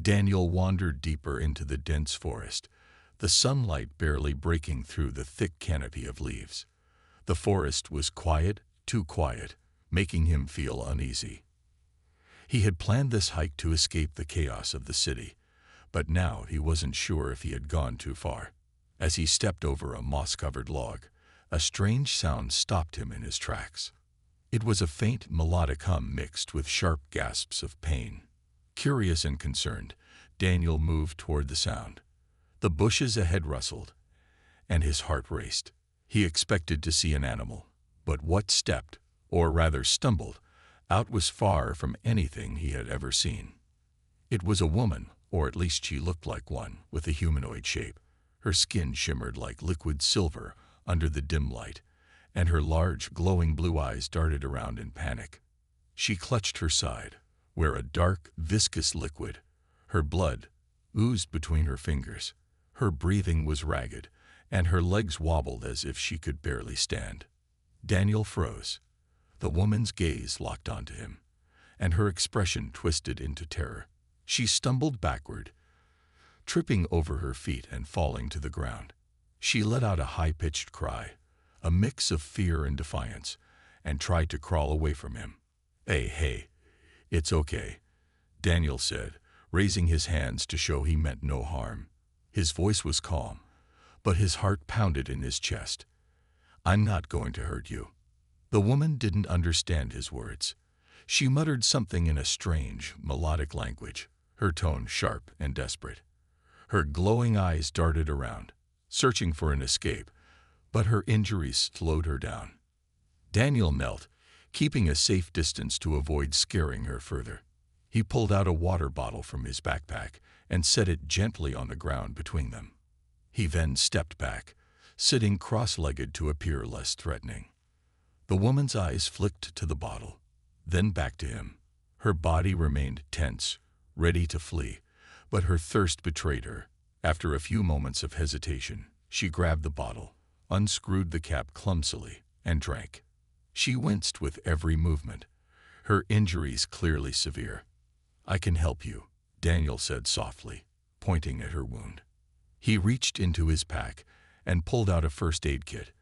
Daniel wandered deeper into the dense forest, the sunlight barely breaking through the thick canopy of leaves. The forest was quiet, too quiet, making him feel uneasy. He had planned this hike to escape the chaos of the city, but now he wasn't sure if he had gone too far. As he stepped over a moss-covered log, a strange sound stopped him in his tracks. It was a faint melodic hum mixed with sharp gasps of pain. Curious and concerned, Daniel moved toward the sound. The bushes ahead rustled, and his heart raced. He expected to see an animal, but what stepped, or rather stumbled, out was far from anything he had ever seen. It was a woman, or at least she looked like one, with a humanoid shape. Her skin shimmered like liquid silver under the dim light, and her large, glowing blue eyes darted around in panic. She clutched her side, where a dark, viscous liquid, her blood, oozed between her fingers. Her breathing was ragged, and her legs wobbled as if she could barely stand. Daniel froze. The woman's gaze locked onto him, and her expression twisted into terror. She stumbled backward, tripping over her feet and falling to the ground. She let out a high-pitched cry, a mix of fear and defiance, and tried to crawl away from him. Hey, it's okay," Daniel said, raising his hands to show he meant no harm. His voice was calm, but his heart pounded in his chest. "I'm not going to hurt you." The woman didn't understand his words. She muttered something in a strange, melodic language, her tone sharp and desperate. Her glowing eyes darted around, searching for an escape, but her injuries slowed her down. Daniel knelt, keeping a safe distance to avoid scaring her further. He pulled out a water bottle from his backpack and set it gently on the ground between them. He then stepped back, sitting cross-legged to appear less threatening. The woman's eyes flicked to the bottle, then back to him. Her body remained tense, ready to flee, but her thirst betrayed her. After a few moments of hesitation, she grabbed the bottle, unscrewed the cap clumsily, and drank. She winced with every movement, her injuries clearly severe. "I can help you," Daniel said softly, pointing at her wound. He reached into his pack and pulled out a first aid kit,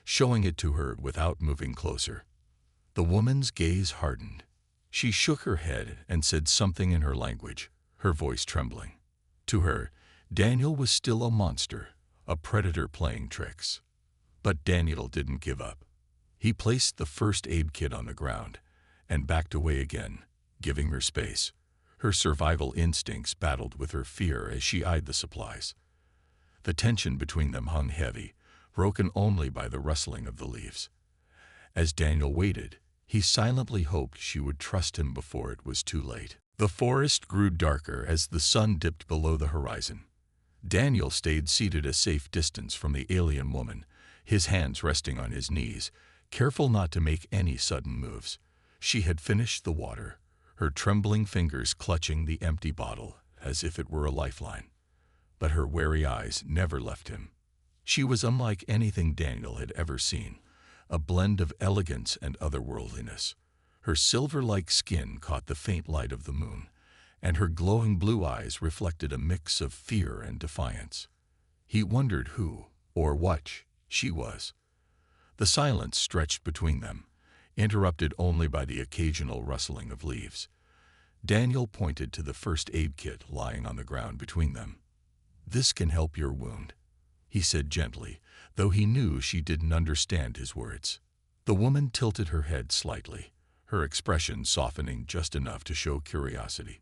showing it to her without moving closer. The woman's gaze hardened. She shook her head and said something in her language, her voice trembling. To her, Daniel was still a monster, a predator playing tricks. But Daniel didn't give up. He placed the first aid kit on the ground and backed away again, giving her space. Her survival instincts battled with her fear as she eyed the supplies. The tension between them hung heavy, broken only by the rustling of the leaves. As Daniel waited, he silently hoped she would trust him before it was too late. The forest grew darker as the sun dipped below the horizon. Daniel stayed seated a safe distance from the alien woman, his hands resting on his knees, careful not to make any sudden moves. She had finished the water, her trembling fingers clutching the empty bottle as if it were a lifeline. But her wary eyes never left him. She was unlike anything Daniel had ever seen, a blend of elegance and otherworldliness. Her silver-like skin caught the faint light of the moon, and her glowing blue eyes reflected a mix of fear and defiance. He wondered who, or what, she was. The silence stretched between them, interrupted only by the occasional rustling of leaves. Daniel pointed to the first aid kit lying on the ground between them. "This can help your wound," he said gently, though he knew she didn't understand his words. The woman tilted her head slightly, her expression softening just enough to show curiosity.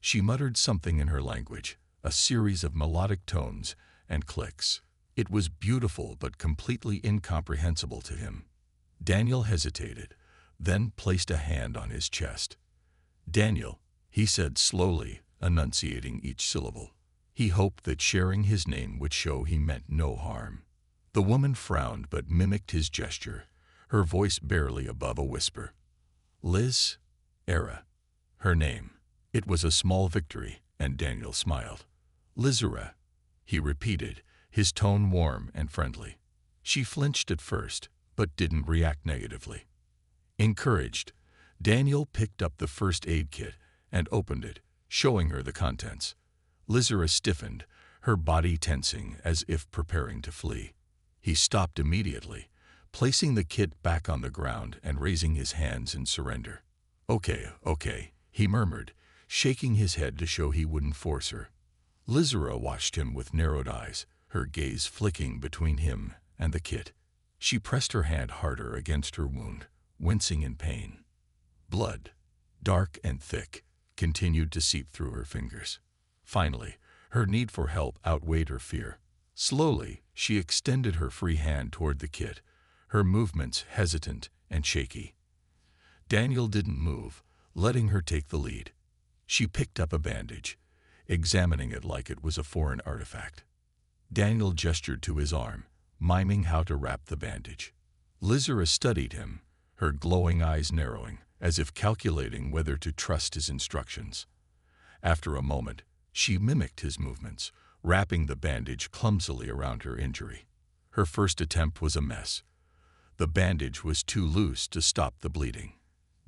She muttered something in her language, a series of melodic tones and clicks. It was beautiful but completely incomprehensible to him. Daniel hesitated, then placed a hand on his chest. "Daniel," he said slowly, enunciating each syllable. He hoped that sharing his name would show he meant no harm. The woman frowned but mimicked his gesture, her voice barely above a whisper. "Liz Era," her name. It was a small victory, and Daniel smiled. "Lizera," he repeated, his tone warm and friendly. She flinched at first, but didn't react negatively. Encouraged, Daniel picked up the first aid kit and opened it, showing her the contents. Lizera stiffened, her body tensing as if preparing to flee. He stopped immediately, placing the kit back on the ground and raising his hands in surrender. Okay, he murmured, shaking his head to show he wouldn't force her. Lizera watched him with narrowed eyes, her gaze flicking between him and the kit. She pressed her hand harder against her wound, wincing in pain. Blood, dark and thick, continued to seep through her fingers. Finally, her need for help outweighed her fear. Slowly, she extended her free hand toward the kit, her movements hesitant and shaky. Daniel didn't move, letting her take the lead. She picked up a bandage, examining it like it was a foreign artifact. Daniel gestured to his arm, miming how to wrap the bandage. Lizera studied him, her glowing eyes narrowing, as if calculating whether to trust his instructions. After a moment, she mimicked his movements, wrapping the bandage clumsily around her injury. Her first attempt was a mess. The bandage was too loose to stop the bleeding.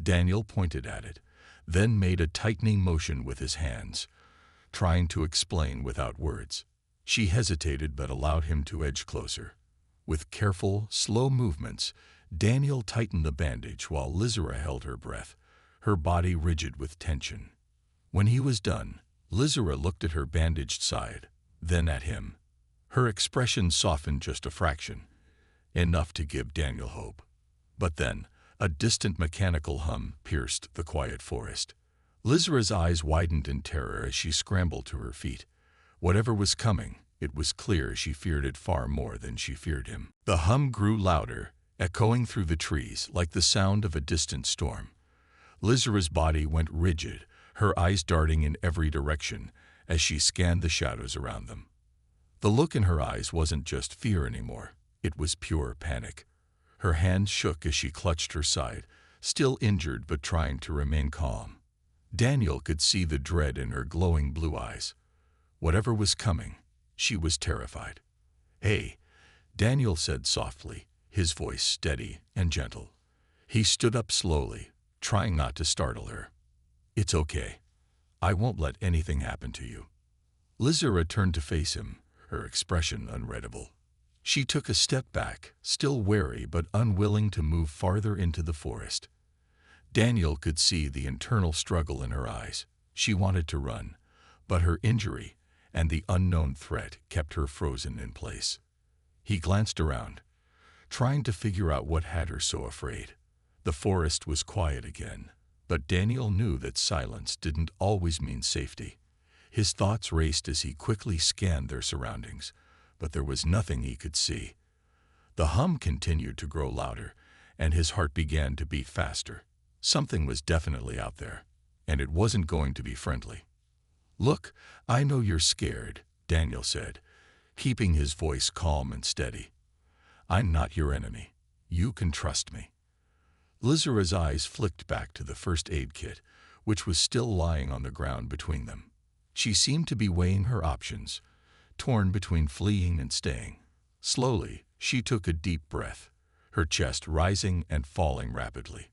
Daniel pointed at it, then made a tightening motion with his hands, trying to explain without words. She hesitated but allowed him to edge closer. With careful, slow movements, Daniel tightened the bandage while Lizera held her breath, her body rigid with tension. When he was done, Lizera looked at her bandaged side, then at him. Her expression softened just a fraction, enough to give Daniel hope. But then, a distant mechanical hum pierced the quiet forest. Lizera's eyes widened in terror as she scrambled to her feet. Whatever was coming, it was clear she feared it far more than she feared him. The hum grew louder, echoing through the trees like the sound of a distant storm. Lizera's body went rigid, her eyes darting in every direction as she scanned the shadows around them. The look in her eyes wasn't just fear anymore, it was pure panic. Her hands shook as she clutched her side, still injured but trying to remain calm. Daniel could see the dread in her glowing blue eyes. Whatever was coming, she was terrified. "Hey," Daniel said softly, his voice steady and gentle. He stood up slowly, trying not to startle her. "It's okay. I won't let anything happen to you." Lizera turned to face him, her expression unreadable. She took a step back, still wary but unwilling to move farther into the forest. Daniel could see the internal struggle in her eyes. She wanted to run, but her injury and the unknown threat kept her frozen in place. He glanced around, trying to figure out what had her so afraid. The forest was quiet again, but Daniel knew that silence didn't always mean safety. His thoughts raced as he quickly scanned their surroundings, but there was nothing he could see. The hum continued to grow louder, and his heart began to beat faster. Something was definitely out there, and it wasn't going to be friendly. "Look, I know you're scared," Daniel said, keeping his voice calm and steady. "I'm not your enemy. You can trust me." Lizera's eyes flicked back to the first aid kit, which was still lying on the ground between them. She seemed to be weighing her options, torn between fleeing and staying. Slowly, she took a deep breath, her chest rising and falling rapidly.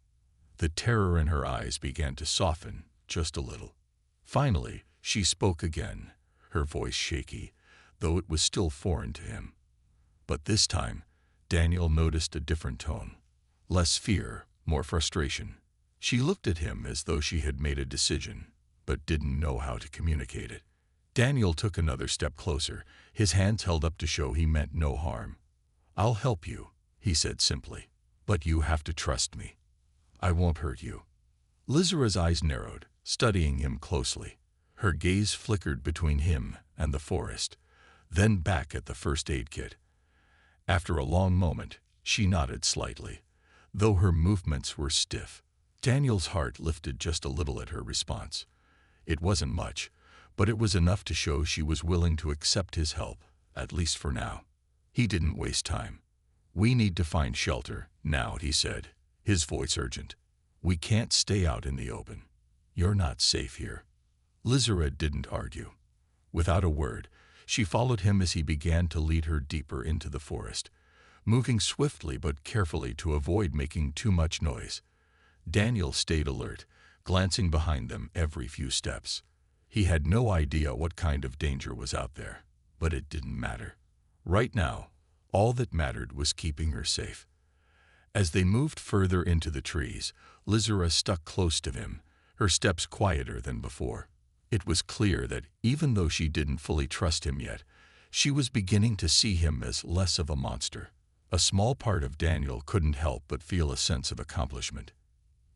The terror in her eyes began to soften just a little. Finally, she spoke again, her voice shaky, though it was still foreign to him. But this time, Daniel noticed a different tone. Less fear, more frustration. She looked at him as though she had made a decision, but didn't know how to communicate it. Daniel took another step closer, his hands held up to show he meant no harm. "I'll help you," he said simply, "but you have to trust me. I won't hurt you." Lizera's eyes narrowed, studying him closely. Her gaze flickered between him and the forest, then back at the first aid kit. After a long moment, she nodded slightly, though her movements were stiff. Daniel's heart lifted just a little at her response. It wasn't much, but it was enough to show she was willing to accept his help, at least for now. He didn't waste time. "We need to find shelter now," he said, his voice urgent. "We can't stay out in the open. You're not safe here." Lizera didn't argue. Without a word, she followed him as he began to lead her deeper into the forest, moving swiftly but carefully to avoid making too much noise. Daniel stayed alert, glancing behind them every few steps. He had no idea what kind of danger was out there, but it didn't matter. Right now, all that mattered was keeping her safe. As they moved further into the trees, Lizera stuck close to him, her steps quieter than before. It was clear that, even though she didn't fully trust him yet, she was beginning to see him as less of a monster. A small part of Daniel couldn't help but feel a sense of accomplishment.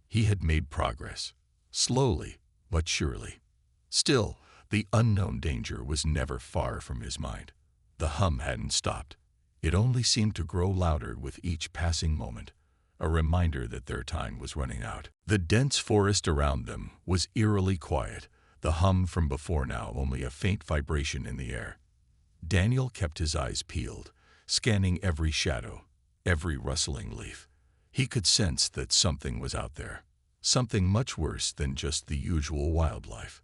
He had made progress, slowly but surely. Still, the unknown danger was never far from his mind. The hum hadn't stopped. It only seemed to grow louder with each passing moment, a reminder that their time was running out. The dense forest around them was eerily quiet, the hum from before now only a faint vibration in the air. Daniel kept his eyes peeled, scanning every shadow, every rustling leaf. He could sense that something was out there, something much worse than just the usual wildlife.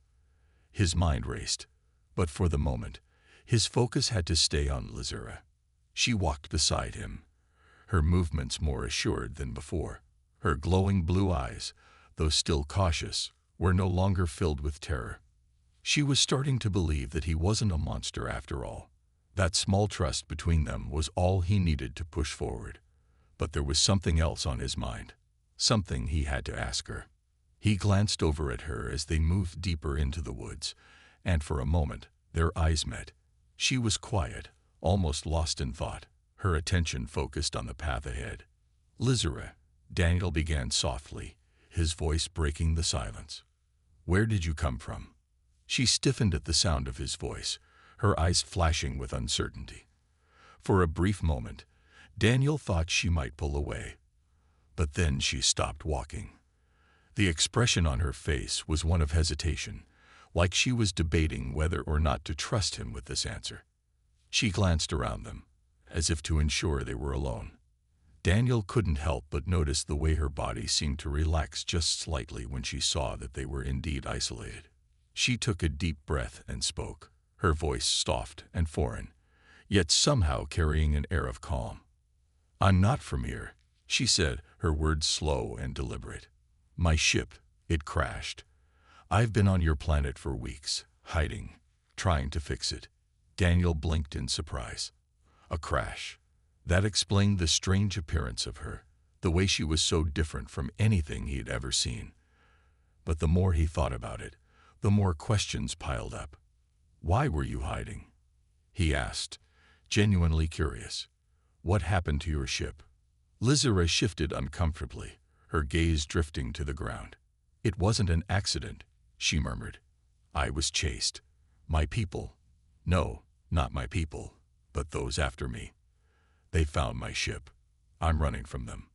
His mind raced, but for the moment, his focus had to stay on Lizera. She walked beside him, her movements more assured than before. Her glowing blue eyes, though still cautious, were no longer filled with terror. She was starting to believe that he wasn't a monster after all. That small trust between them was all he needed to push forward. But there was something else on his mind, something he had to ask her. He glanced over at her as they moved deeper into the woods, and for a moment, their eyes met. She was quiet, almost lost in thought, her attention focused on the path ahead. Lizera, Daniel began softly, his voice breaking the silence. Where did you come from? She stiffened at the sound of his voice, her eyes flashing with uncertainty. For a brief moment, Daniel thought she might pull away. But then she stopped walking. The expression on her face was one of hesitation, like she was debating whether or not to trust him with this answer. She glanced around them, as if to ensure they were alone. Daniel couldn't help but notice the way her body seemed to relax just slightly when she saw that they were indeed isolated. She took a deep breath and spoke, her voice soft and foreign, yet somehow carrying an air of calm. I'm not from here, she said, her words slow and deliberate. My ship, it crashed. I've been on your planet for weeks, hiding, trying to fix it. Daniel blinked in surprise. A crash. That explained the strange appearance of her, the way she was so different from anything he had ever seen. But the more he thought about it, the more questions piled up. Why were you hiding? He asked, genuinely curious. What happened to your ship? Lizera shifted uncomfortably, her gaze drifting to the ground. It wasn't an accident, she murmured. I was chased. My people. No, not my people, but those after me. They found my ship. I'm running from them.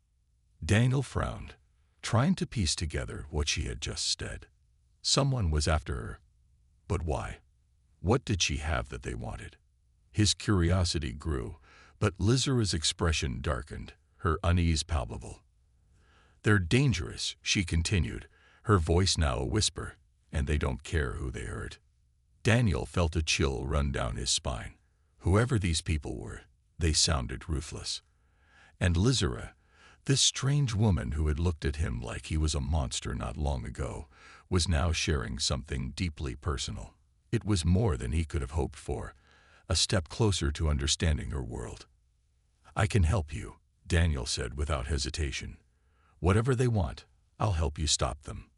Daniel frowned, trying to piece together what she had just said. Someone was after her. But why? What did she have that they wanted? His curiosity grew, but Lizera's expression darkened, her unease palpable. They're dangerous, she continued, her voice now a whisper, and they don't care who they hurt. Daniel felt a chill run down his spine. Whoever these people were, they sounded ruthless. And Lizera, this strange woman who had looked at him like he was a monster not long ago, was now sharing something deeply personal. It was more than he could have hoped for, a step closer to understanding her world. I can help you, Daniel said without hesitation. Whatever they want, I'll help you stop them.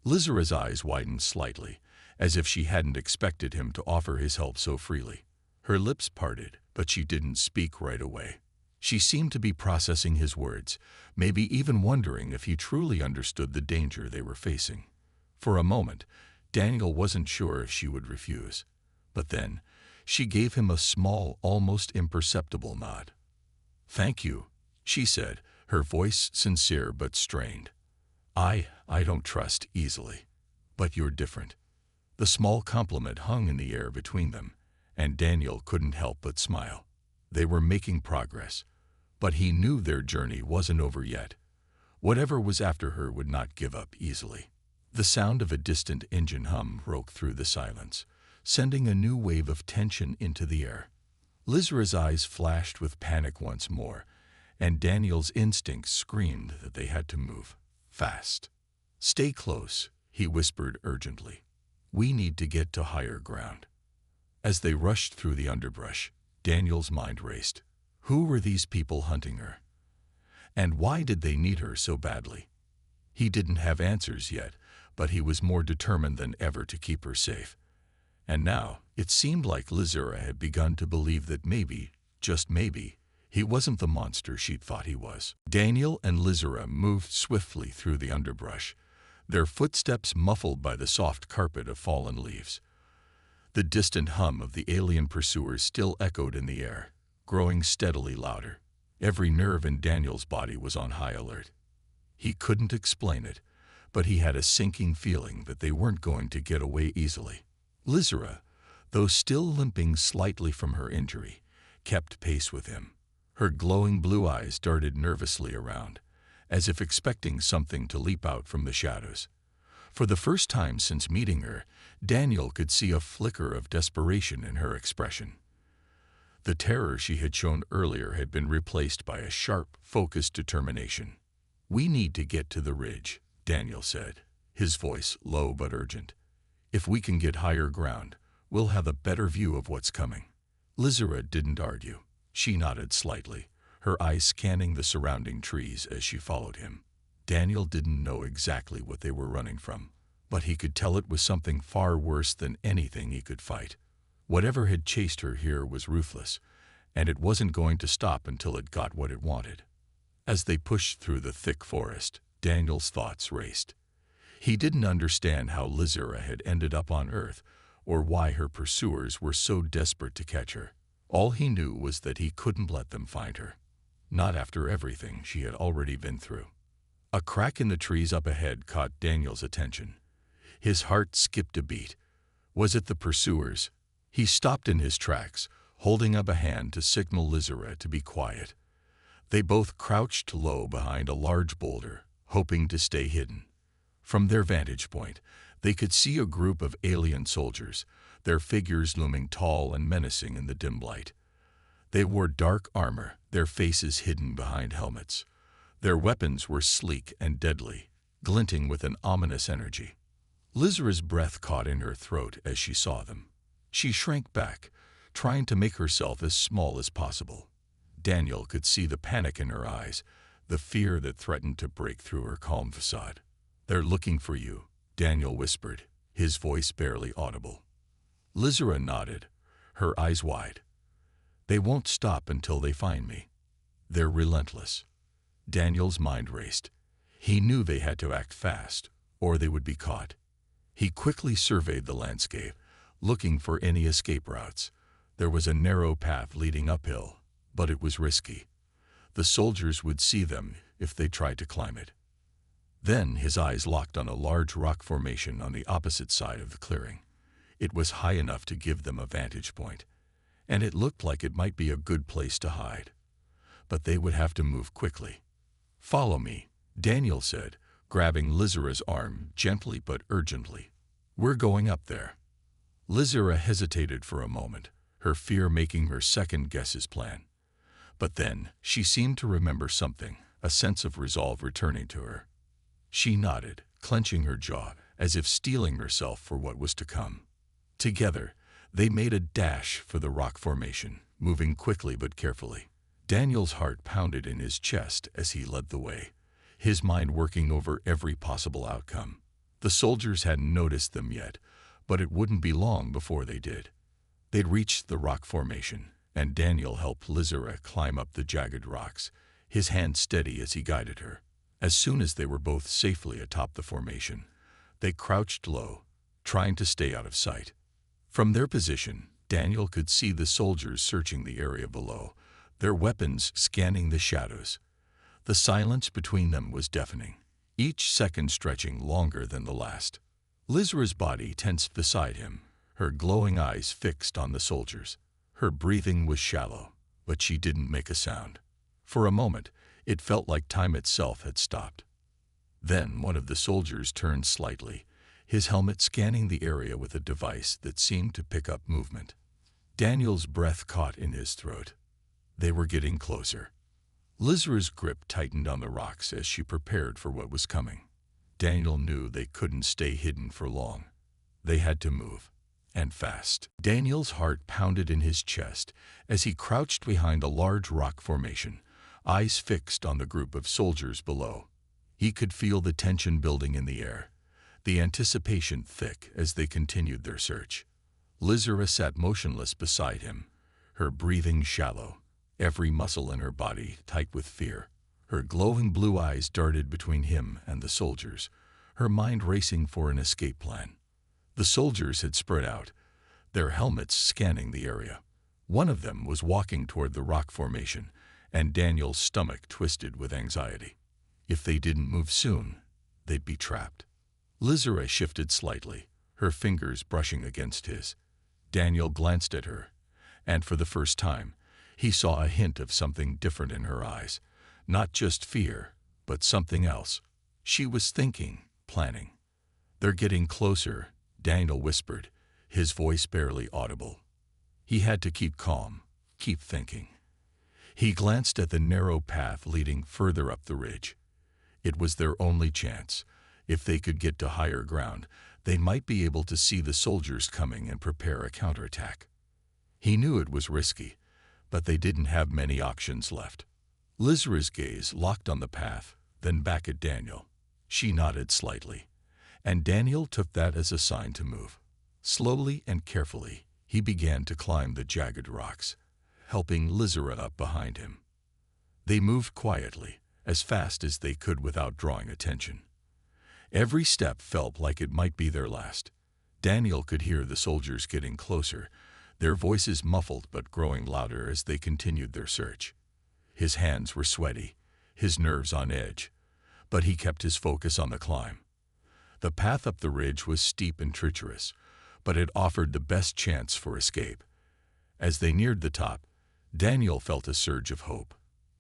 Lizera's eyes widened slightly, as if she hadn't expected him to offer his help so freely. Her lips parted, but she didn't speak right away. She seemed to be processing his words, maybe even wondering if he truly understood the danger they were facing. For a moment, Daniel wasn't sure if she would refuse. But then, she gave him a small, almost imperceptible nod. Thank you, she said, her voice sincere but strained. I don't trust easily. But you're different. The small compliment hung in the air between them, and Daniel couldn't help but smile. They were making progress, but he knew their journey wasn't over yet. Whatever was after her would not give up easily. The sound of a distant engine hum broke through the silence, sending a new wave of tension into the air. Lizera's eyes flashed with panic once more, and Daniel's instincts screamed that they had to move fast. Stay close, he whispered urgently. We need to get to higher ground. As they rushed through the underbrush, Daniel's mind raced. Who were these people hunting her? And why did they need her so badly? He didn't have answers yet, but he was more determined than ever to keep her safe. And now, it seemed like Lizura had begun to believe that maybe, just maybe, he wasn't the monster she'd thought he was. Daniel and Lizura moved swiftly through the underbrush, their footsteps muffled by the soft carpet of fallen leaves. The distant hum of the alien pursuers still echoed in the air, growing steadily louder. Every nerve in Daniel's body was on high alert. He couldn't explain it, but he had a sinking feeling that they weren't going to get away easily. Lizura, though still limping slightly from her injury, kept pace with him. Her glowing blue eyes darted nervously around, as if expecting something to leap out from the shadows. For the first time since meeting her, Daniel could see a flicker of desperation in her expression. The terror she had shown earlier had been replaced by a sharp, focused determination. "We need to get to the ridge," Daniel said, his voice low but urgent. "If we can get higher ground, we'll have a better view of what's coming." Lizura didn't argue. She nodded slightly, her eyes scanning the surrounding trees as she followed him. Daniel didn't know exactly what they were running from, but he could tell it was something far worse than anything he could fight. Whatever had chased her here was ruthless, and it wasn't going to stop until it got what it wanted. As they pushed through the thick forest, Daniel's thoughts raced. He didn't understand how Lizura had ended up on Earth, or why her pursuers were so desperate to catch her. All he knew was that he couldn't let them find her. Not after everything she had already been through. A crack in the trees up ahead caught Daniel's attention. His heart skipped a beat. Was it the pursuers? He stopped in his tracks, holding up a hand to signal Lizura to be quiet. They both crouched low behind a large boulder, hoping to stay hidden. From their vantage point, they could see a group of alien soldiers, their figures looming tall and menacing in the dim light. They wore dark armor, their faces hidden behind helmets. Their weapons were sleek and deadly, glinting with an ominous energy. Lizura's breath caught in her throat as she saw them. She shrank back, trying to make herself as small as possible. Daniel could see the panic in her eyes, the fear that threatened to break through her calm facade. "They're looking for you," Daniel whispered, his voice barely audible. Lizura nodded, her eyes wide. "They won't stop until they find me. They're relentless." Daniel's mind raced. He knew they had to act fast, or they would be caught. He quickly surveyed the landscape, looking for any escape routes. There was a narrow path leading uphill, but it was risky. The soldiers would see them if they tried to climb it. Then his eyes locked on a large rock formation on the opposite side of the clearing. It was high enough to give them a vantage point, and it looked like it might be a good place to hide. But they would have to move quickly. "Follow me," Daniel said, grabbing Lizura's arm gently but urgently. "We're going up there." Lizura hesitated for a moment, her fear making her second-guess his plan. But then she seemed to remember something, a sense of resolve returning to her. She nodded, clenching her jaw, as if steeling herself for what was to come. Together, they made a dash for the rock formation, moving quickly but carefully. Daniel's heart pounded in his chest as he led the way, his mind working over every possible outcome. The soldiers hadn't noticed them yet, but it wouldn't be long before they did. They'd reached the rock formation, and Daniel helped Lizura climb up the jagged rocks, his hand steady as he guided her. As soon as they were both safely atop the formation, they crouched low, trying to stay out of sight. From their position, Daniel could see the soldiers searching the area below, their weapons scanning the shadows. The silence between them was deafening, each second stretching longer than the last. Lizura's body tensed beside him, her glowing eyes fixed on the soldiers. Her breathing was shallow, but she didn't make a sound. For a moment, it felt like time itself had stopped. Then one of the soldiers turned slightly, his helmet scanning the area with a device that seemed to pick up movement. Daniel's breath caught in his throat. They were getting closer. Lizura's grip tightened on the rocks as she prepared for what was coming. Daniel knew they couldn't stay hidden for long. They had to move, and fast. Daniel's heart pounded in his chest as he crouched behind a large rock formation, eyes fixed on the group of soldiers below. He could feel the tension building in the air, the anticipation thick as they continued their search. Lizera sat motionless beside him, her breathing shallow, every muscle in her body tight with fear. Her glowing blue eyes darted between him and the soldiers, her mind racing for an escape plan. The soldiers had spread out, their helmets scanning the area. One of them was walking toward the rock formation, and Daniel's stomach twisted with anxiety. If they didn't move soon, they'd be trapped. Lizera shifted slightly, her fingers brushing against his. Daniel glanced at her, and for the first time, he saw a hint of something different in her eyes. Not just fear, but something else. She was thinking, planning. "They're getting closer," Daniel whispered, his voice barely audible. He had to keep calm, keep thinking. He glanced at the narrow path leading further up the ridge. It was their only chance. If they could get to higher ground, they might be able to see the soldiers coming and prepare a counterattack. He knew it was risky, but they didn't have many options left. Lizera's gaze locked on the path, then back at Daniel. She nodded slightly, and Daniel took that as a sign to move. Slowly and carefully, he began to climb the jagged rocks, helping Lizera up behind him. They moved quietly, as fast as they could without drawing attention. Every step felt like it might be their last. Daniel could hear the soldiers getting closer, their voices muffled but growing louder as they continued their search. His hands were sweaty, his nerves on edge, but he kept his focus on the climb. The path up the ridge was steep and treacherous, but it offered the best chance for escape. As they neared the top, Daniel felt a surge of hope.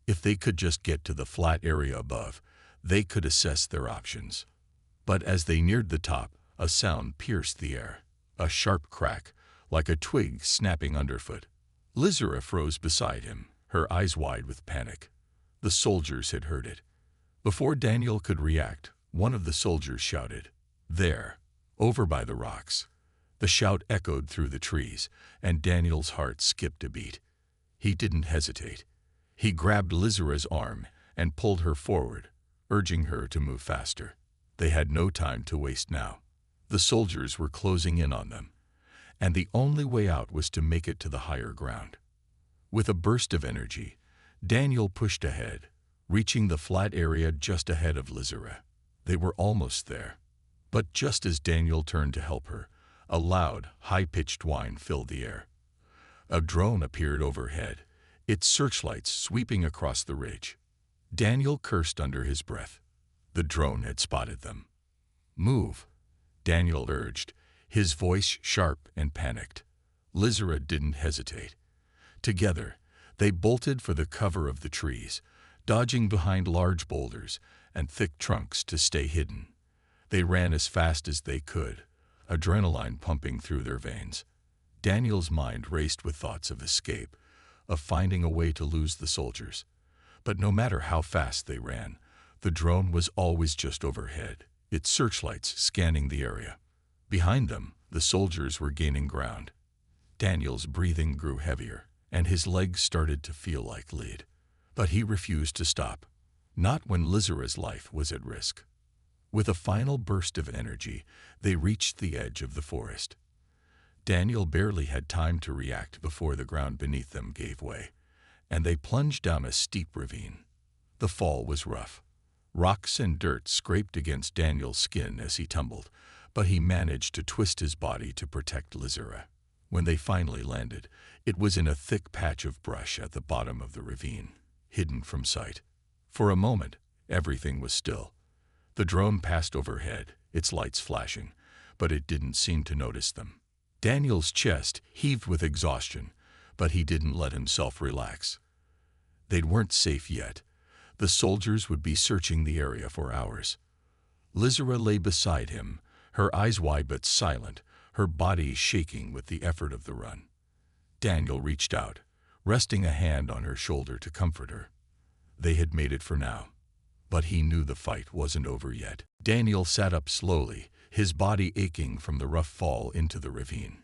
If they could just get to the flat area above, they could assess their options. But as they neared the top, a sound pierced the air, a sharp crack, like a twig snapping underfoot. Lizera froze beside him, her eyes wide with panic. The soldiers had heard it. Before Daniel could react, one of the soldiers shouted, "There, over by the rocks." The shout echoed through the trees, and Daniel's heart skipped a beat. He didn't hesitate. He grabbed Lizera's arm and pulled her forward, urging her to move faster. They had no time to waste now. The soldiers were closing in on them, and the only way out was to make it to the higher ground. With a burst of energy, Daniel pushed ahead, reaching the flat area just ahead of Lizera. They were almost there. But just as Daniel turned to help her, a loud, high-pitched whine filled the air. A drone appeared overhead, its searchlights sweeping across the ridge. Daniel cursed under his breath. The drone had spotted them. "Move," Daniel urged, his voice sharp and panicked. Lizera didn't hesitate. Together, they bolted for the cover of the trees, dodging behind large boulders and thick trunks to stay hidden. They ran as fast as they could, adrenaline pumping through their veins. Daniel's mind raced with thoughts of escape, of finding a way to lose the soldiers. But no matter how fast they ran, the drone was always just overhead, its searchlights scanning the area. Behind them, the soldiers were gaining ground. Daniel's breathing grew heavier, and his legs started to feel like lead. But he refused to stop, not when Lizera's life was at risk. With a final burst of energy, they reached the edge of the forest. Daniel barely had time to react before the ground beneath them gave way, and they plunged down a steep ravine. The fall was rough. Rocks and dirt scraped against Daniel's skin as he tumbled, but he managed to twist his body to protect Lizera. When they finally landed, it was in a thick patch of brush at the bottom of the ravine, hidden from sight. For a moment, everything was still. The drone passed overhead, its lights flashing, but it didn't seem to notice them. Daniel's chest heaved with exhaustion, but he didn't let himself relax. They weren't safe yet. The soldiers would be searching the area for hours. Lizera lay beside him, her eyes wide but silent, her body shaking with the effort of the run. Daniel reached out, resting a hand on her shoulder to comfort her. They had made it for now, but he knew the fight wasn't over yet. Daniel sat up slowly, his body aching from the rough fall into the ravine.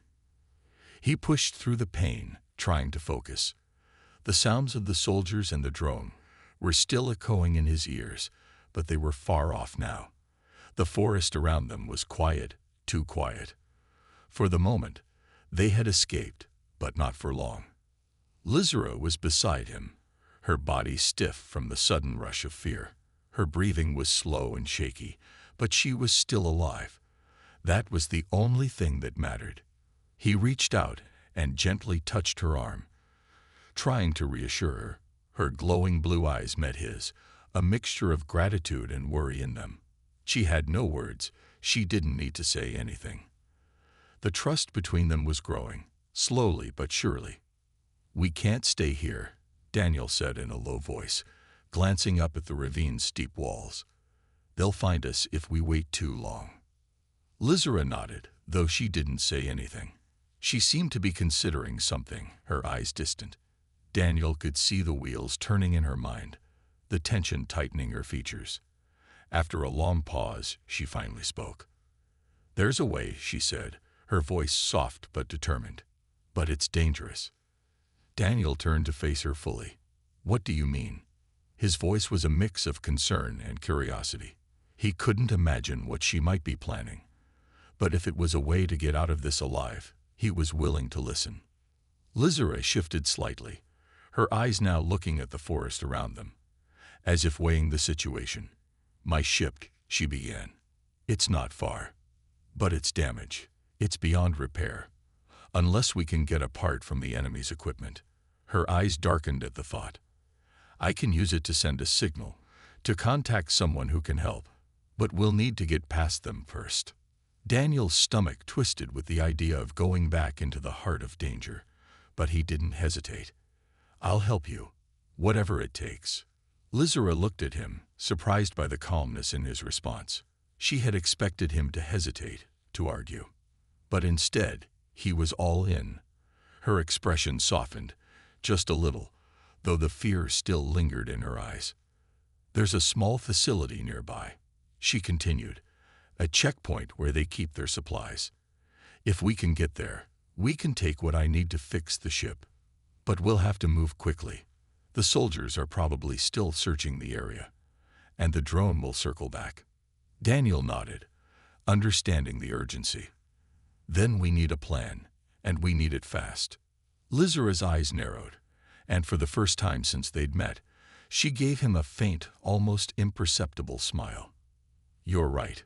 He pushed through the pain, trying to focus. The sounds of the soldiers and the drone were still echoing in his ears, but they were far off now. The forest around them was quiet, too quiet. For the moment, they had escaped, but not for long. Lizera was beside him, her body stiff from the sudden rush of fear. Her breathing was slow and shaky, but she was still alive. That was the only thing that mattered. He reached out and gently touched her arm, trying to reassure her. Her glowing blue eyes met his, a mixture of gratitude and worry in them. She had no words. She didn't need to say anything. The trust between them was growing, slowly but surely. "We can't stay here," Daniel said in a low voice, glancing up at the ravine's steep walls. "They'll find us if we wait too long." Lizera nodded, though she didn't say anything. She seemed to be considering something, her eyes distant. Daniel could see the wheels turning in her mind, the tension tightening her features. After a long pause, she finally spoke. "There's a way," she said, her voice soft but determined. "But it's dangerous." Daniel turned to face her fully. "What do you mean?" His voice was a mix of concern and curiosity. He couldn't imagine what she might be planning. But if it was a way to get out of this alive, he was willing to listen. Lizera shifted slightly, her eyes now looking at the forest around them, as if weighing the situation. "My ship," she began. "It's not far. But it's damaged. It's beyond repair. Unless we can get a part from the enemy's equipment." Her eyes darkened at the thought. "I can use it to send a signal, to contact someone who can help. But we'll need to get past them first." Daniel's stomach twisted with the idea of going back into the heart of danger, but he didn't hesitate. "I'll help you, whatever it takes." Lizera looked at him, surprised by the calmness in his response. She had expected him to hesitate, to argue. But instead, he was all in. Her expression softened, just a little, though the fear still lingered in her eyes. "There's a small facility nearby," she continued, "a checkpoint where they keep their supplies. If we can get there, we can take what I need to fix the ship. But we'll have to move quickly. The soldiers are probably still searching the area, and the drone will circle back." Daniel nodded, understanding the urgency. "Then we need a plan, and we need it fast." Lizera's eyes narrowed, and for the first time since they'd met, she gave him a faint, almost imperceptible smile. "You're right.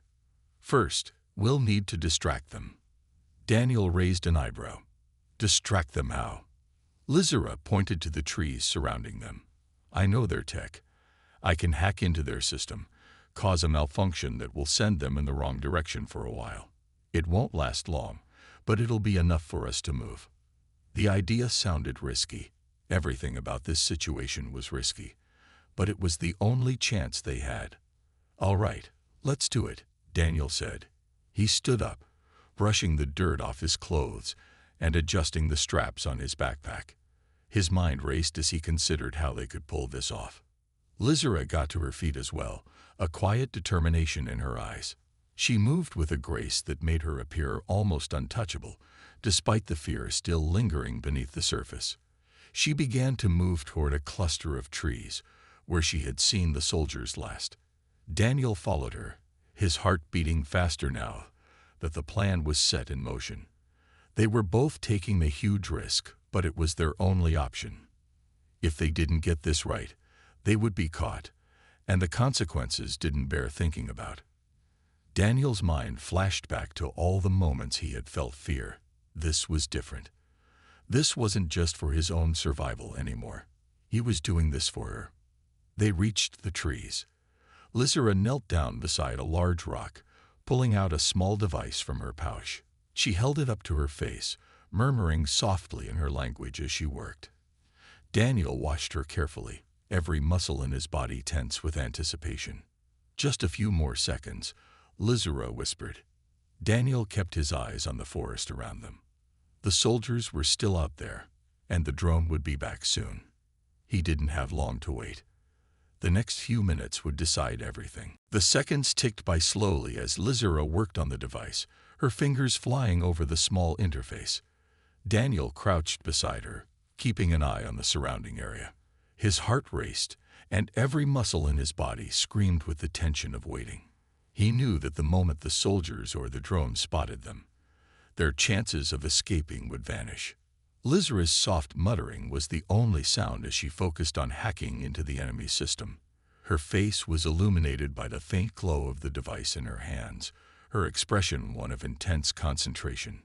First, we'll need to distract them." Daniel raised an eyebrow. "Distract them how?" Lizera pointed to the trees surrounding them. "I know their tech. I can hack into their system, cause a malfunction that will send them in the wrong direction for a while. It won't last long, but it'll be enough for us to move." The idea sounded risky. Everything about this situation was risky, but it was the only chance they had. "All right, let's do it," Daniel said. He stood up, brushing the dirt off his clothes and adjusting the straps on his backpack. His mind raced as he considered how they could pull this off. Lizera got to her feet as well, a quiet determination in her eyes. She moved with a grace that made her appear almost untouchable, despite the fear still lingering beneath the surface. She began to move toward a cluster of trees, where she had seen the soldiers last. Daniel followed her, his heart beating faster now that the plan was set in motion. They were both taking the huge risk, but it was their only option. If they didn't get this right, they would be caught, and the consequences didn't bear thinking about. Daniel's mind flashed back to all the moments he had felt fear. This was different. This wasn't just for his own survival anymore. He was doing this for her. They reached the trees. Lizera knelt down beside a large rock, pulling out a small device from her pouch. She held it up to her face, murmuring softly in her language as she worked. Daniel watched her carefully, every muscle in his body tense with anticipation. "Just a few more seconds," Lizera whispered. Daniel kept his eyes on the forest around them. The soldiers were still out there, and the drone would be back soon. He didn't have long to wait. The next few minutes would decide everything. The seconds ticked by slowly as Lizara worked on the device, her fingers flying over the small interface. Daniel crouched beside her, keeping an eye on the surrounding area. His heart raced, and every muscle in his body screamed with the tension of waiting. He knew that the moment the soldiers or the drone spotted them, their chances of escaping would vanish. Lizara's soft muttering was the only sound as she focused on hacking into the enemy system. Her face was illuminated by the faint glow of the device in her hands, her expression one of intense concentration.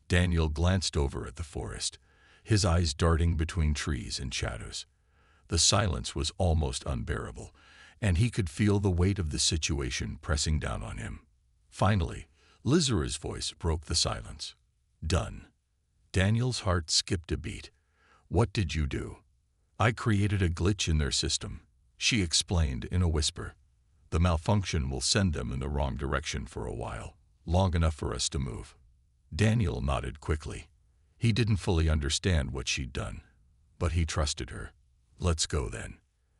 Daniel glanced over at the forest, his eyes darting between trees and shadows. The silence was almost unbearable, and he could feel the weight of the situation pressing down on him. Finally, Lizara's voice broke the silence. "Done." Daniel's heart skipped a beat. "What did you do?" "I created a glitch in their system," she explained in a whisper. "The malfunction will send them in the wrong direction for a while, long enough for us to move." Daniel nodded quickly. He didn't fully understand what she'd done, but he trusted her. "Let's go then."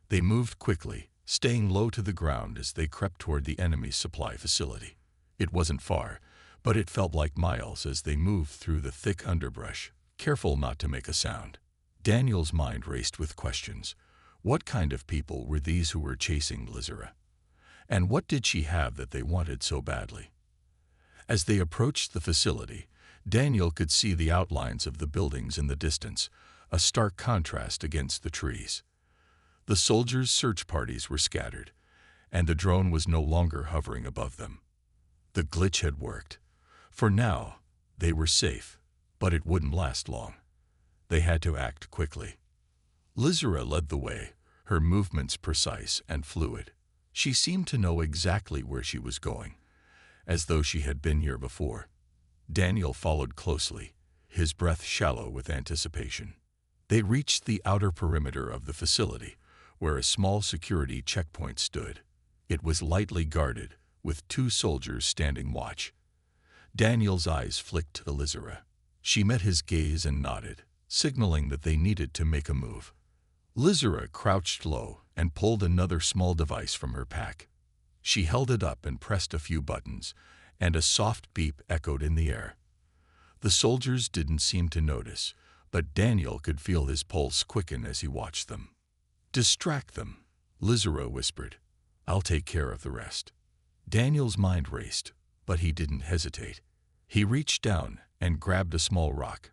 They moved quickly, staying low to the ground as they crept toward the enemy's supply facility. It wasn't far, but it felt like miles as they moved through the thick underbrush, careful not to make a sound. Daniel's mind raced with questions. What kind of people were these who were chasing Lizara? And what did she have that they wanted so badly? As they approached the facility, Daniel could see the outlines of the buildings in the distance, a stark contrast against the trees. The soldiers' search parties were scattered, and the drone was no longer hovering above them. The glitch had worked. For now, they were safe, but it wouldn't last long. They had to act quickly. Lizara led the way, her movements precise and fluid. She seemed to know exactly where she was going, as though she had been here before. Daniel followed closely, his breath shallow with anticipation. They reached the outer perimeter of the facility, where a small security checkpoint stood. It was lightly guarded, with 2 soldiers standing watch. Daniel's eyes flicked to Lizara. She met his gaze and nodded, signaling that they needed to make a move. Lizara crouched low and pulled another small device from her pack. She held it up and pressed a few buttons, and a soft beep echoed in the air. The soldiers didn't seem to notice, but Daniel could feel his pulse quicken as he watched them. "Distract them," Lizara whispered. "I'll take care of the rest." Daniel's mind raced, but he didn't hesitate. He reached down and grabbed a small rock,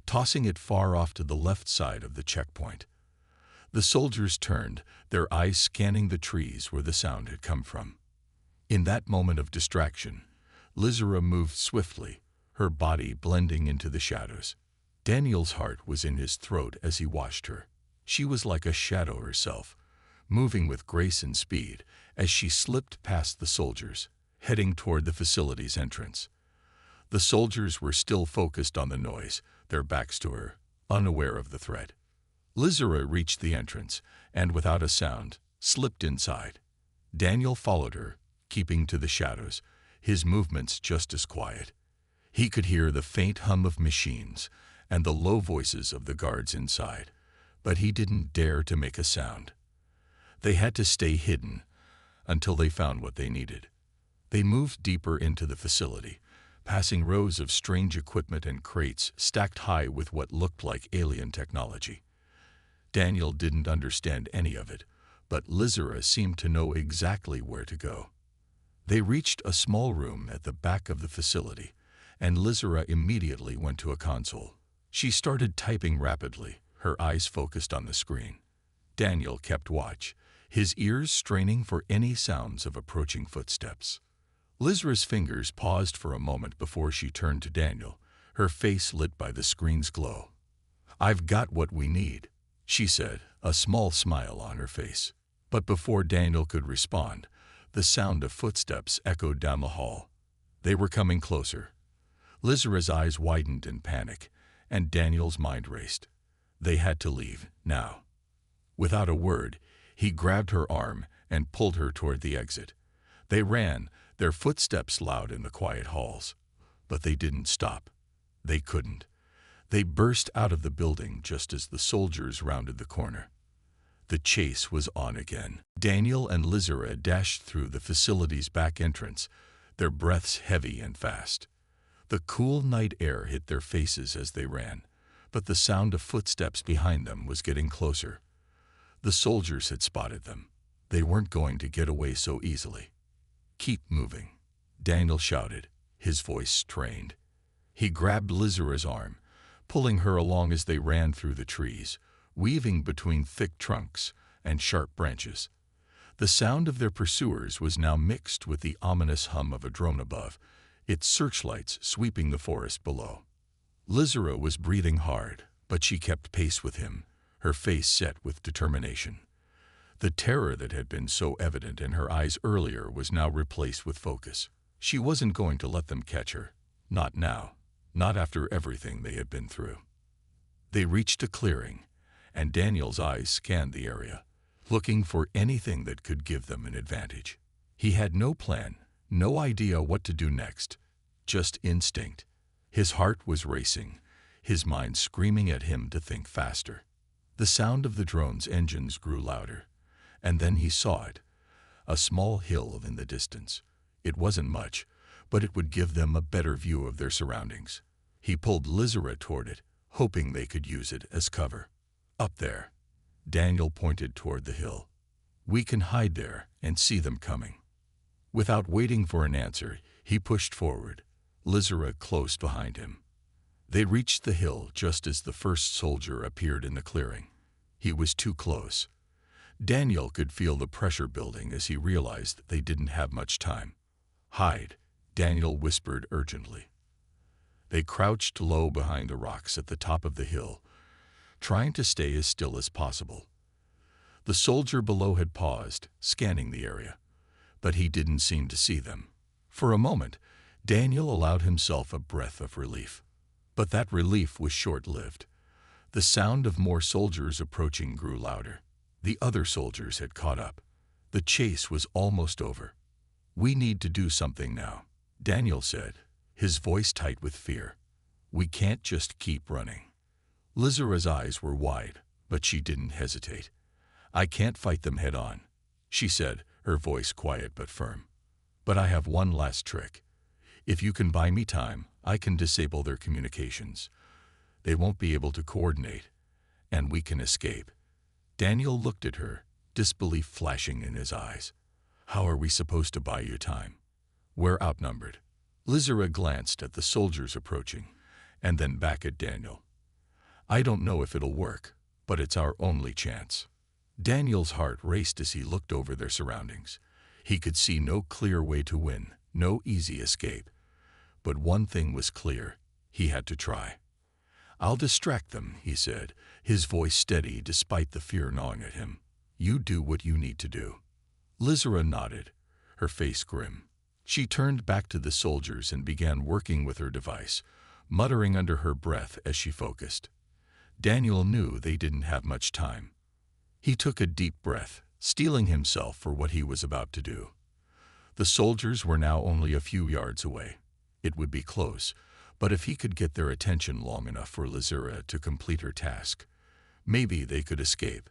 tossing it far off to the left side of the checkpoint. The soldiers turned, their eyes scanning the trees where the sound had come from. In that moment of distraction, Lizara moved swiftly, her body blending into the shadows. Daniel's heart was in his throat as he watched her. She was like a shadow herself, moving with grace and speed as she slipped past the soldiers, heading toward the facility's entrance. The soldiers were still focused on the noise, their backs to her, unaware of the threat. Lizara reached the entrance and, without a sound, slipped inside. Daniel followed her, keeping to the shadows, his movements just as quiet. He could hear the faint hum of machines and the low voices of the guards inside, but he didn't dare to make a sound. They had to stay hidden until they found what they needed. They moved deeper into the facility, passing rows of strange equipment and crates stacked high with what looked like alien technology. Daniel didn't understand any of it, but Lizara seemed to know exactly where to go. They reached a small room at the back of the facility, and Lizara immediately went to a console. She started typing rapidly, her eyes focused on the screen. Daniel kept watch, his ears straining for any sounds of approaching footsteps. Lizara's fingers paused for a moment before she turned to Daniel, her face lit by the screen's glow. "I've got what we need," she said, a small smile on her face. But before Daniel could respond, the sound of footsteps echoed down the hall. They were coming closer. Lizara's eyes widened in panic, and Daniel's mind raced. They had to leave, now. Without a word, he grabbed her arm and pulled her toward the exit. They ran, their footsteps loud in the quiet halls. But they didn't stop. They couldn't. They burst out of the building just as the soldiers rounded the corner. The chase was on again. Daniel and Lizera dashed through the facility's back entrance, their breaths heavy and fast. The cool night air hit their faces as they ran, but the sound of footsteps behind them was getting closer. The soldiers had spotted them. They weren't going to get away so easily. "Keep moving," Daniel shouted, his voice strained. He grabbed Lizera's arm, pulling her along as they ran through the trees, weaving between thick trunks and sharp branches. The sound of their pursuers was now mixed with the ominous hum of a drone above, its searchlights sweeping the forest below. Lizera was breathing hard, but she kept pace with him, her face set with determination. The terror that had been so evident in her eyes earlier was now replaced with focus. She wasn't going to let them catch her. Not now. Not after everything they had been through. They reached a clearing, and Daniel's eyes scanned the area, looking for anything that could give them an advantage. He had no plan, no idea what to do next, just instinct. His heart was racing, his mind screaming at him to think faster. The sound of the drone's engines grew louder, and then he saw it, a small hill in the distance. It wasn't much, but it would give them a better view of their surroundings. He pulled Lizera toward it, hoping they could use it as cover. "Up there," Daniel pointed toward the hill. "We can hide there and see them coming." Without waiting for an answer, he pushed forward, Lizera close behind him. They reached the hill just as the first soldier appeared in the clearing. He was too close. Daniel could feel the pressure building as he realized they didn't have much time. "Hide," Daniel whispered urgently. They crouched low behind the rocks at the top of the hill, trying to stay as still as possible. The soldier below had paused, scanning the area, but he didn't seem to see them. For a moment, Daniel allowed himself a breath of relief. But that relief was short-lived. The sound of more soldiers approaching grew louder. The other soldiers had caught up. The chase was almost over. "We need to do something now," Daniel said, his voice tight with fear. "We can't just keep running." Lizera's eyes were wide, but she didn't hesitate. "I can't fight them head-on," she said, her voice quiet but firm. "But I have one last trick. If you can buy me time, I can disable their communications. They won't be able to coordinate, and we can escape." Daniel looked at her, disbelief flashing in his eyes. "How are we supposed to buy you time? We're outnumbered." Lizera glanced at the soldiers approaching, and then back at Daniel. "I don't know if it'll work, but it's our only chance." Daniel's heart raced as he looked over their surroundings. He could see no clear way to win, no easy escape. But one thing was clear: he had to try. "I'll distract them," he said, his voice steady despite the fear gnawing at him. "You do what you need to do." Lizera nodded, her face grim. She turned back to the soldiers and began working with her device, muttering under her breath as she focused. Daniel knew they didn't have much time. He took a deep breath, steeling himself for what he was about to do. The soldiers were now only a few yards away. It would be close, but if he could get their attention long enough for Lizera to complete her task, maybe they could escape.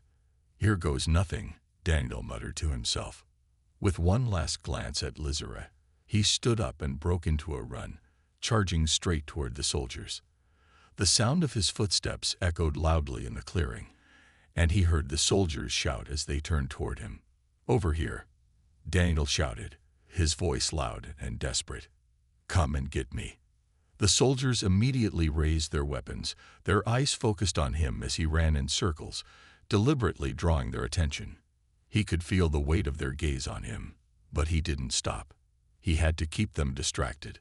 "Here goes nothing," Daniel muttered to himself. With one last glance at Lizera, he stood up and broke into a run, charging straight toward the soldiers. The sound of his footsteps echoed loudly in the clearing, and he heard the soldiers shout as they turned toward him. "Over here," Daniel shouted, his voice loud and desperate. "Come and get me." The soldiers immediately raised their weapons, their eyes focused on him as he ran in circles, deliberately drawing their attention. He could feel the weight of their gaze on him, but he didn't stop. He had to keep them distracted.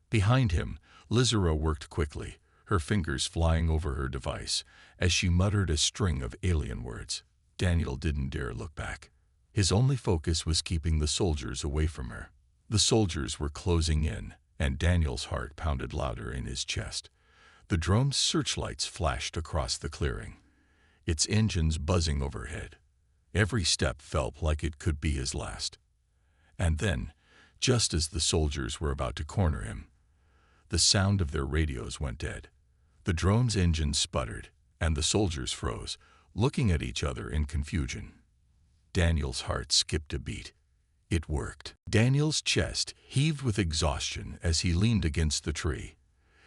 Behind him, Lizera worked quickly, her fingers flying over her device, as she muttered a string of alien words. Daniel didn't dare look back. His only focus was keeping the soldiers away from her. The soldiers were closing in, and Daniel's heart pounded louder in his chest. The drone's searchlights flashed across the clearing, its engines buzzing overhead. Every step felt like it could be his last. And then, just as the soldiers were about to corner him, the sound of their radios went dead. The drone's engines sputtered, and the soldiers froze, looking at each other in confusion. Daniel's heart skipped a beat. It worked. Daniel's chest heaved with exhaustion as he leaned against the tree,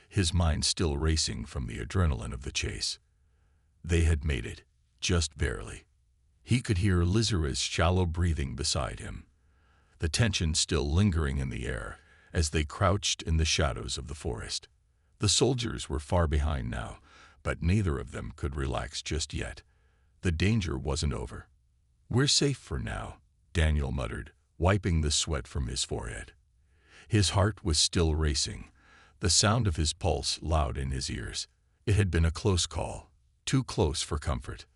his mind still racing from the adrenaline of the chase. They had made it, just barely. He could hear Lizara's shallow breathing beside him, the tension still lingering in the air as they crouched in the shadows of the forest. The soldiers were far behind now, but neither of them could relax just yet. The danger wasn't over. "We're safe for now," Daniel muttered, wiping the sweat from his forehead. His heart was still racing, the sound of his pulse loud in his ears. It had been a close call, too close for comfort.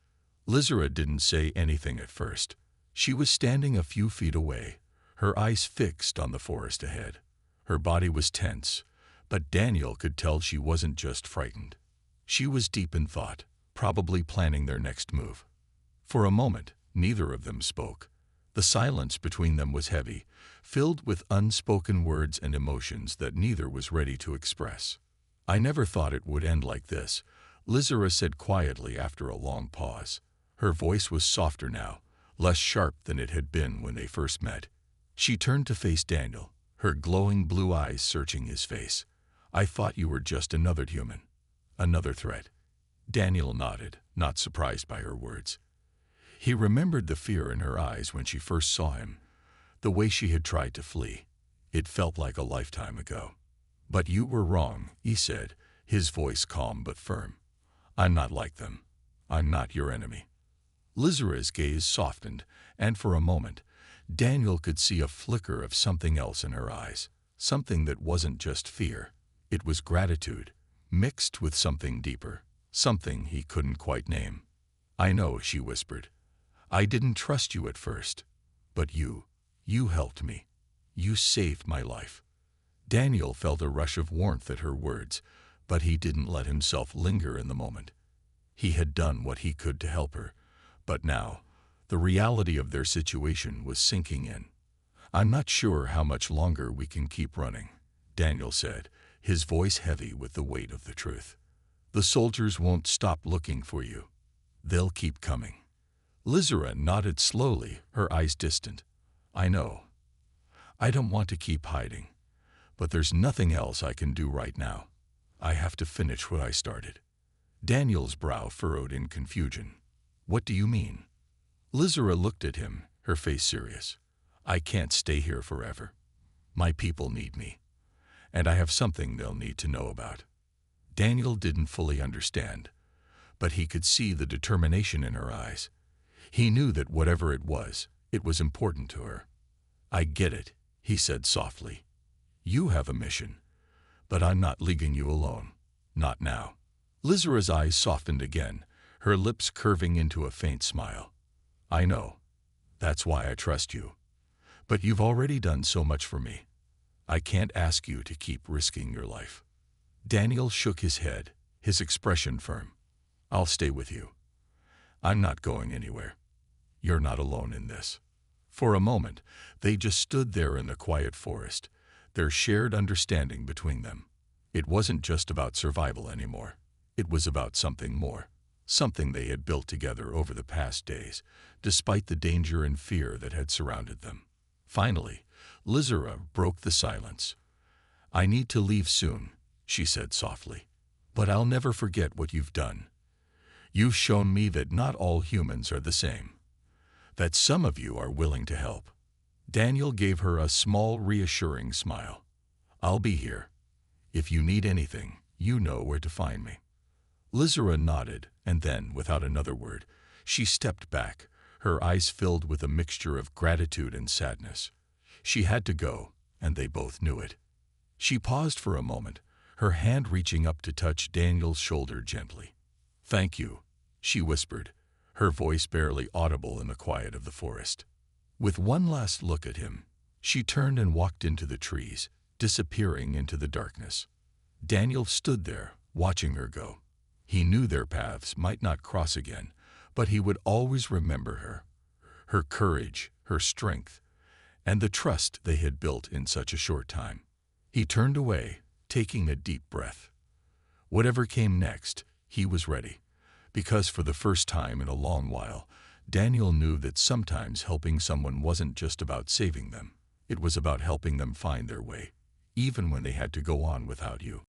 Lizara didn't say anything at first. She was standing a few feet away, her eyes fixed on the forest ahead. Her body was tense, but Daniel could tell she wasn't just frightened. She was deep in thought, probably planning their next move. For a moment, neither of them spoke. The silence between them was heavy, filled with unspoken words and emotions that neither was ready to express. "I never thought it would end like this," Lizara said quietly after a long pause. Her voice was softer now, less sharp than it had been when they first met. She turned to face Daniel, her glowing blue eyes searching his face. "I thought you were just another human, another threat." Daniel nodded, not surprised by her words. He remembered the fear in her eyes when she first saw him, the way she had tried to flee. It felt like a lifetime ago. "But you were wrong," he said, his voice calm but firm. "I'm not like them. I'm not your enemy." Lizara's gaze softened, and for a moment, Daniel could see a flicker of something else in her eyes, something that wasn't just fear. It was gratitude, mixed with something deeper, something he couldn't quite name. "I know," she whispered. "I didn't trust you at first, but you helped me. You saved my life." Daniel felt a rush of warmth at her words, but he didn't let himself linger in the moment. He had done what he could to help her, but now, the reality of their situation was sinking in. "I'm not sure how much longer we can keep running," Daniel said, his voice heavy with the weight of the truth. "The soldiers won't stop looking for you. They'll keep coming." Lizara nodded slowly, her eyes distant. "I know. I don't want to keep hiding, but there's nothing else I can do right now. I have to finish what I started." Daniel's brow furrowed in confusion. "What do you mean?" Lizara looked at him, her face serious. "I can't stay here forever. My people need me, and I have something they'll need to know about." Daniel didn't fully understand, but he could see the determination in her eyes. He knew that whatever it was important to her. "I get it," he said softly. "You have a mission, but I'm not leaving you alone. Not now." Lizara's eyes softened again, her lips curving into a faint smile. "I know. That's why I trust you. But you've already done so much for me. I can't ask you to keep risking your life." Daniel shook his head, his expression firm. "I'll stay with you. I'm not going anywhere. You're not alone in this." For a moment, they just stood there in the quiet forest, their shared understanding between them. It wasn't just about survival anymore. It was about something more, something they had built together over the past days, despite the danger and fear that had surrounded them. Finally, Lizara broke the silence. "I need to leave soon," she said softly, "but I'll never forget what you've done. You've shown me that not all humans are the same, that some of you are willing to help." Daniel gave her a small, reassuring smile. "I'll be here. If you need anything, you know where to find me." Lizara nodded, and then, without another word, she stepped back, her eyes filled with a mixture of gratitude and sadness. She had to go, and they both knew it. She paused for a moment, her hand reaching up to touch Daniel's shoulder gently. "Thank you," she whispered, her voice barely audible in the quiet of the forest. With one last look at him, she turned and walked into the trees, disappearing into the darkness. Daniel stood there, watching her go. He knew their paths might not cross again, but he would always remember her courage, her strength, and the trust they had built in such a short time. He turned away, taking a deep breath. Whatever came next, he was ready. because for the first time in a long while, Daniel knew that sometimes helping someone wasn't just about saving them. It was about helping them find their way, even when they had to go on without you.